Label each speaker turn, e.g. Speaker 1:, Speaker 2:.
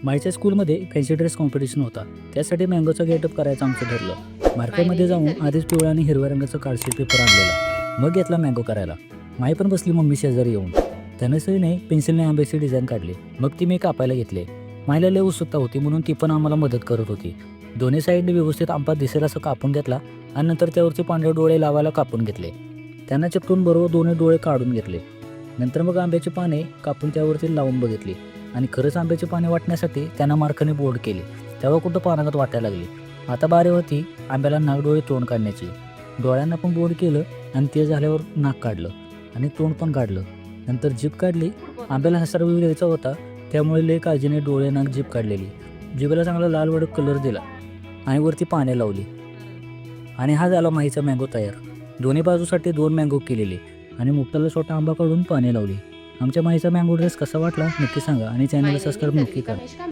Speaker 1: माईच्या स्कूलमध्ये fancy dress competition होता. त्यासाठी मँगोचा गेटअप करायचं आमचं ठरलं. मार्केटमध्ये जाऊन आधीच पिवळा आणि हिरव्या रंगाचा कार्डशीट पेपर आणलेला. मग घेतला मँगो करायला. माई पण बसली मम्मी शेजारी येऊन. तनुश्रीने पेन्सिलने आंब्याची डिझाईन काढली. मग ती मी कापायला घेतले. माईला लय उत्सुकता होती म्हणून ती पण आम्हाला मदत करत होती. दोन्ही साईडने व्यवस्थित आंबा दिसेल असं कापून घेतला आणि नंतर त्यावरचे पांढरे डोळे लावायला कापून घेतले. त्यांना चिपटून बरोबर दोन्ही डोळे काढून घेतले. नंतर मग आंब्याची पाने कापून त्यावरती लावून बघितली आणि खरंच आंब्याची पाने वाटण्यासाठी त्यांना मार्काने बोर्ड केले. तेव्हा कुठं पानागत वाटायला लागली. आता बारी होती आंब्याला नागडोळे तोंड काढण्याची. डोळ्यांना पण बोर्ड केलं आणि ते झाल्यावर नाक काढलं आणि तोंड पण काढलं. नंतर जीभ काढली. आंब्याला हा सर्व द्यायचा होता त्यामुळे लय काळजीने डोळे नाक जीभ काढलेली. जिभेला चांगला लाल वडक कलर दिला आणि वरती पाने लावली आणि हा झाला माईचा मँगो तयार. दोन्ही बाजूसाठी 2 मँगो केलेले आणि मुक्ताला छोटा आंबा काढून पाने लावली. आमच्या माईचा मँगो ड्रेस कसा वाटला नक्की सांगा आणि चॅनलला सबस्क्राईब नक्की करा.